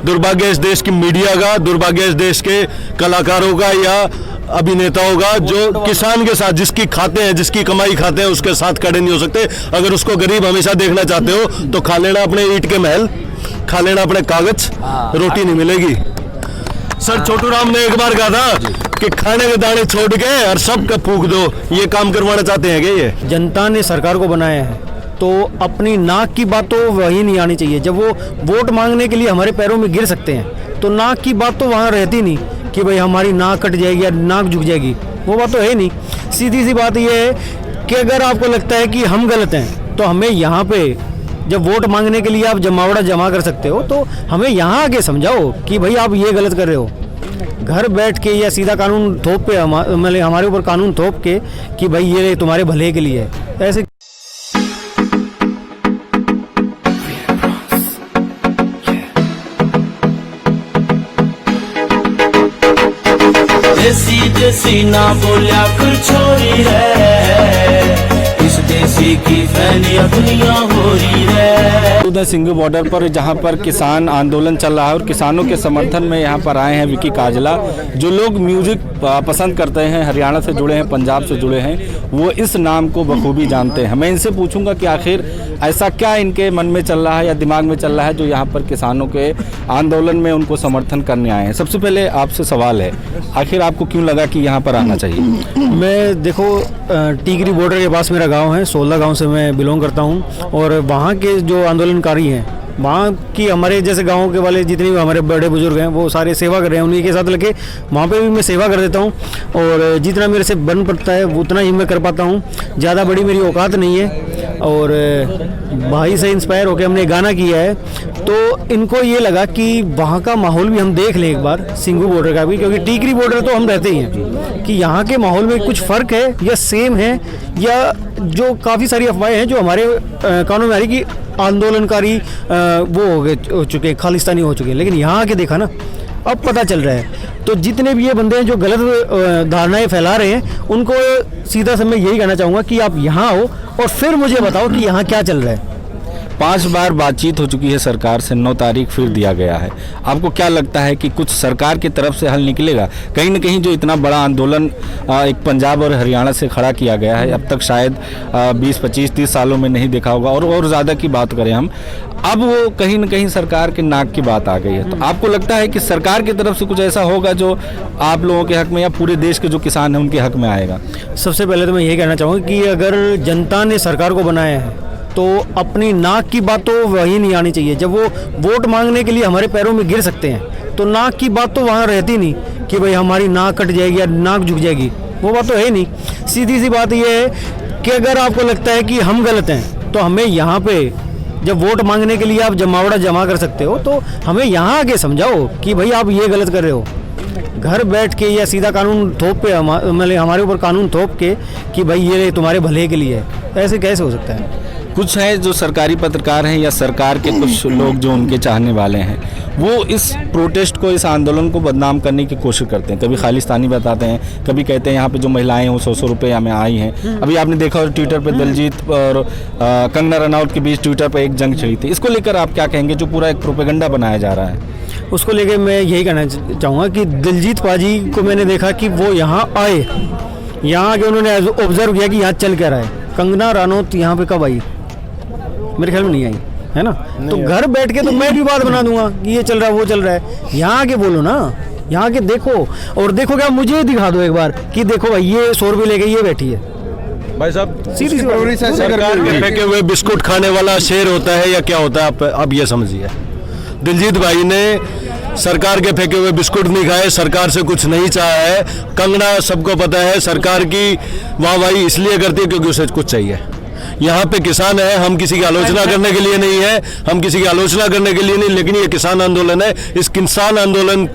दुर्भाग्य इस देश की मीडिया का, दुर्भाग्य इस देश के कलाकारों का या अभिनेताओं का, जो किसान के साथ जिसकी खाते हैं, जिसकी कमाई खाते हैं, उसके साथ खड़े नहीं हो सकते। अगर उसको गरीब हमेशा देखना चाहते हो तो खा लेना अपने ईंट के महल, खा लेना अपने कागज, रोटी नहीं मिलेगी। सर छोटू राम ने एक बार कहा था कि खाने के दाने छोड़ के और सब का फूंक दो, ये काम करवाना चाहते हैं क्या? ये जनता ने सरकार को बनाया है तो अपनी नाक की बात तो वही नहीं आनी चाहिए। जब वो वोट मांगने के लिए हमारे पैरों में गिर सकते हैं तो नाक की बात तो वहाँ रहती नहीं कि भाई हमारी नाक कट जाएगी या नाक झुक जाएगी, वो बात तो है नहीं। सीधी सी बात ये है कि अगर आपको लगता है कि हम गलत हैं तो हमें यहाँ पे जब वोट मांगने के लिए आप जमावड़ा जमा कर सकते हो तो हमें यहाँ आके समझाओ कि भाई आप ये गलत कर रहे हो। घर बैठ के या सीधा कानून थोप पे मतलब हमारे ऊपर कानून थोप के कि भाई ये तुम्हारे भले के लिए है, ऐसे देसी देसी ना बोलिया फिर छोरी है, इस देसी की फैली दुनिया हो रही है। उधर सिंघू बॉर्डर पर जहां पर किसान आंदोलन चल रहा है और किसानों के समर्थन में यहां पर आए हैं विकी काजला। जो लोग म्यूजिक पसंद करते हैं, हरियाणा से जुड़े हैं, पंजाब से जुड़े हैं, वो इस नाम को बखूबी जानते हैं। मैं इनसे पूछूंगा कि आखिर ऐसा क्या इनके मन में चल रहा है या दिमाग में चल रहा है जो यहाँ पर किसानों के आंदोलन में उनको समर्थन करने आए हैं। सबसे पहले आपसे सवाल है, आखिर आपको क्यों लगा कि यहाँ पर आना चाहिए? मैं देखो टीकरी बॉर्डर के पास मेरा गांव है, 16 गांव से मैं बिलोंग करता हूं और वहां के जो आंदोलनकारी हैं, वहाँ की हमारे जैसे गाँव के वाले जितने भी हमारे बड़े बुजुर्ग हैं वो सारे सेवा कर रहे हैं, उन्हीं के साथ लगे वहाँ पे भी मैं सेवा कर देता हूँ और जितना मेरे से बन पड़ता है उतना ही मैं कर पाता हूँ। ज़्यादा बड़ी मेरी औकात नहीं है और भाई से इंस्पायर होकर हमने गाना किया है तो इनको ये लगा कि वहाँ का माहौल भी हम देख लें एक बार, सिंघू बॉर्डर का भी, क्योंकि टीकरी बॉर्डर तो हम रहते ही हैं, कि यहाँ के माहौल में कुछ फ़र्क है या सेम है या जो काफ़ी सारी अफवाहें हैं जो हमारे कानों में आ रही कि आंदोलनकारी वो हो चुके, खालिस्तानी हो चुके हैं। लेकिन यहाँ आके देखा ना, अब पता चल रहा है। तो जितने भी ये बंदे हैं जो गलत धारणाएं फैला रहे हैं उनको सीधा से मैं यही कहना चाहूँगा कि आप यहाँ आओ और फिर मुझे बताओ कि यहाँ क्या चल रहा है। 5 बार बातचीत हो चुकी है सरकार से, 9 तारीख फिर दिया गया है। आपको क्या लगता है कि कुछ सरकार की तरफ से हल निकलेगा? कहीं ना कहीं जो इतना बड़ा आंदोलन एक पंजाब और हरियाणा से खड़ा किया गया है, अब तक शायद 20, 25, 30 सालों में नहीं देखा होगा और ज़्यादा की बात करें हम, अब वो कहीं ना कहीं सरकार के नाक की बात आ गई है। तो आपको लगता है कि सरकार की तरफ से कुछ ऐसा होगा जो आप लोगों के हक में या पूरे देश के जो किसान हैं उनके हक में आएगा? सबसे पहले तो मैं यही कहना चाहूँगा कि अगर जनता ने सरकार को बनाया है तो अपनी नाक की बात तो वही नहीं आनी चाहिए। जब वो वोट मांगने के लिए हमारे पैरों में गिर सकते हैं तो नाक की बात तो वहाँ रहती नहीं कि भाई हमारी नाक कट जाएगी या नाक झुक जाएगी, वो बात तो है नहीं। सीधी सी बात ये है कि अगर आपको लगता है कि हम गलत हैं तो हमें यहाँ पे जब वोट मांगने के लिए आप जमावड़ा जमा कर सकते हो तो हमें यहाँ आके समझाओ कि भाई आप ये गलत कर रहे हो। घर बैठ के या सीधा कानून थोप पे मतलब हमारे ऊपर कानून थोप के कि भाई ये तुम्हारे भले के लिए है, ऐसे कैसे हो सकता है? कुछ हैं जो सरकारी पत्रकार हैं या सरकार के कुछ लोग जो उनके चाहने वाले हैं, वो इस प्रोटेस्ट को, इस आंदोलन को बदनाम करने की कोशिश करते हैं। कभी खालिस्तानी बताते हैं, कभी कहते हैं यहाँ पे जो महिलाएं हैं वो 100 रुपये में आई हैं। अभी आपने देखा और ट्विटर पे दिलजीत और कंगना रनौत के बीच ट्विटर पे एक जंग छिड़ी थी। इसको लेकर आप क्या कहेंगे जो पूरा एक प्रोपेगेंडा बनाया जा रहा है? उसको लेकर मैं यही कहना चाहूँगा कि दिलजीत पाजी को मैंने देखा कि वो यहाँ आए, यहाँ आके उन्होंने ऑब्जर्व किया कि यहाँ चल क्या रहा है। कंगना रनौत यहाँ पे कब आई? मेरे ख्याल में नहीं आई है ना। तो घर बैठ के तो मैं भी बात बना दूंगा कि ये चल रहा है वो चल रहा है। यहाँ आके बोलो ना, यहाँ आके देखो और देखो क्या मुझे दिखा दो एक बार कि देखो भाई ये 100 रुपये लेके ये बैठी है। भाई साहब सीधी सी सरकार के फेंके हुए बिस्कुट खाने वाला शेर होता है या क्या होता है आप ये समझिए। दिलजीत भाई ने सरकार के फेंके हुए बिस्कुट नहीं खाए, सरकार से कुछ नहीं चाहा है। कंगना सबको पता है सरकार की वाहवाही इसलिए करती है क्योंकि उसे कुछ चाहिए। यहाँ पे किसान है, हम किसी की आलोचना करने के लिए नहीं है, हम किसी की आलोचना करने के लिए नहीं, लेकिन ये किसान आंदोलन है। इस किसान आंदोलन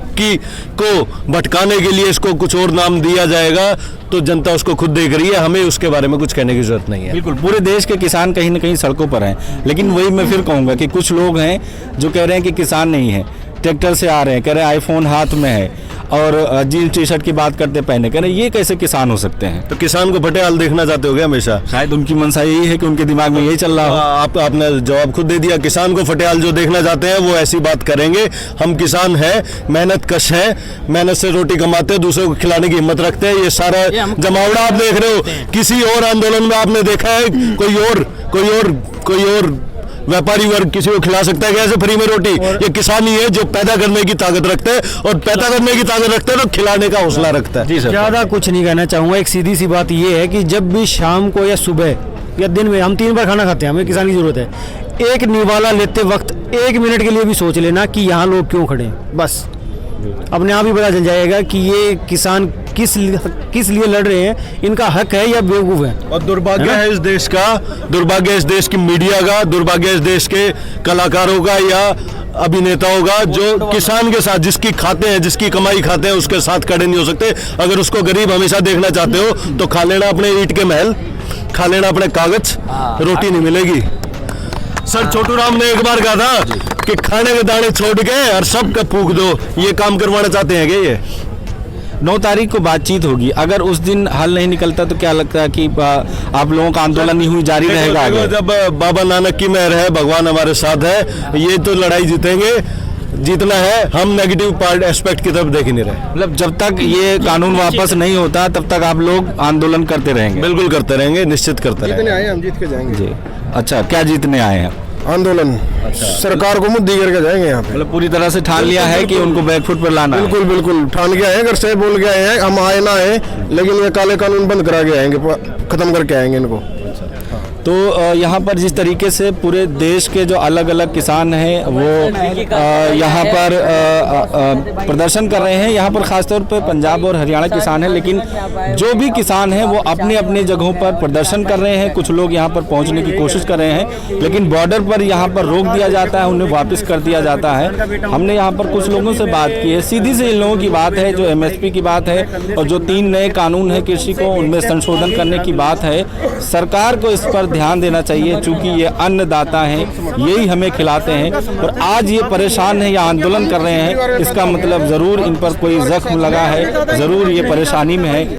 को भटकाने के लिए इसको कुछ और नाम दिया जाएगा तो जनता उसको खुद देख रही है, हमें उसके बारे में कुछ कहने की जरूरत नहीं है। बिल्कुल, पूरे देश के किसान कहीं ना कहीं सड़कों पर हैं, लेकिन वही मैं फिर कहूँगा कि कुछ लोग हैं जो कह रहे हैं कि किसान नहीं है, ट्रैक्टर से आ रहे हैं, कह रहे हैं आईफोन हाथ में है और जीन्स टी शर्ट की बात करते पहने कह रहे ये कैसे किसान हो सकते हैं? तो किसान को फटे हाल देखना चाहते हो क्या हमेशा? शायद उनकी मंशा यही है कि उनके दिमाग में यही चल रहा हो। आपने जवाब खुद दे दिया। किसान को फटे हाल जो देखना चाहते हैं वो ऐसी बात करेंगे। हम किसान हैं, मेहनत कश हैं, मेहनत से रोटी कमाते हैं, दूसरों को खिलाने की हिम्मत रखते हैं। ये सारा जमावड़ा आप देख रहे हो। किसी और आंदोलन में आपने देखा है कोई और व्यापारी वर्ग किसी को खिला सकता है कैसे फ्री में रोटी? ये किसान ही है जो पैदा करने की ताकत रखते हैं, और पैदा करने की ताकत रखते हैं तो खिलाने का हौसला रखता है। जी सर। ज़्यादा कुछ नहीं कहना चाहूँगा। एक सीधी सी बात ये है कि जब भी शाम को या सुबह या दिन में हम 3 बार खाना खाते हैं, हमें किसान की ज़रूरत है। एक निवाला लेते वक्त 1 मिनट के लिए भी सोच लेना कि यहाँ लोग क्यों खड़े हैं। बस अपने आप ही पता चल जाएगा कि ये किसान किस लिए लड़ रहे हैं, इनका हक है या बेवकूफ़ है। और दुर्भाग्य है इस देश का, दुर्भाग्य इस देश की मीडिया का, दुर्भाग्य इस देश के कलाकारों का या अभिनेताओं का, जो किसान के साथ जिसकी खाते हैं, जिसकी कमाई खाते हैं, उसके साथ खड़े नहीं हो सकते। अगर उसको गरीब हमेशा देखना चाहते हो तो खा लेना अपने ईंट के महल, खा लेना अपने कागज, रोटी नहीं मिलेगी। सर छोटू राम ने एक बार कहा था कि खाने के दाने छोड़ के और सब का फूक दो। ये काम करवाना चाहते हैं क्या ये? 9 तारीख को बातचीत होगी, अगर उस दिन हल नहीं निकलता तो क्या लगता है कि आप लोगों का आंदोलन नहीं हुई जारी रहेगा आगे? जब बाबा नानक की मेहर है, भगवान हमारे साथ है, ये तो लड़ाई जीतेंगे। जीतना है, हम नेगेटिव पार्ट एस्पेक्ट की तरफ देख ही नहीं रहे। मतलब जब तक ये कानून वापस नहीं होता तब तक आप लोग आंदोलन करते रहेंगे? बिल्कुल करते रहेंगे, निश्चित करते रहेंगे। आए हम जीत के जाएंगे जी। अच्छा, क्या जीतने आए हैं? आंदोलन। सरकार को मुद्दी करके जाएंगे यहाँ पे। मतलब पूरी तरह से ठान लिया है कि उनको बैकफुट पर लाना है? बिल्कुल बिल्कुल ठान के आए हैं, घर से बोल के आए हैं, हम आए ना आए, लेकिन ये काले कानून बंद करा के आएंगे, खत्म करके आएंगे इनको। तो यहाँ पर जिस तरीके से पूरे देश के जो अलग अलग किसान हैं वो यहाँ पर प्रदर्शन कर रहे हैं। यहाँ पर ख़ासतौर पर पंजाब और हरियाणा किसान हैं, लेकिन जो भी किसान हैं वो अपने अपने जगहों पर प्रदर्शन कर रहे हैं। कुछ लोग यहाँ पर पहुँचने की कोशिश कर रहे हैं, लेकिन बॉर्डर पर यहाँ पर रोक दिया जाता है, उन्हें वापस कर दिया जाता है। हमने यहाँ पर कुछ लोगों से बात की है। सीधी से इन लोगों की बात है जो MSP की बात है और जो 3 नए कानून है कृषि को, उनमें संशोधन करने की बात है। सरकार को इस पर ध्यान देना चाहिए, चूंकि ये अन्नदाता हैं, यही हमें खिलाते हैं, और आज ये परेशान है या आंदोलन कर रहे हैं, इसका मतलब ज़रूर इन पर कोई जख्म लगा है, ज़रूर ये परेशानी में है।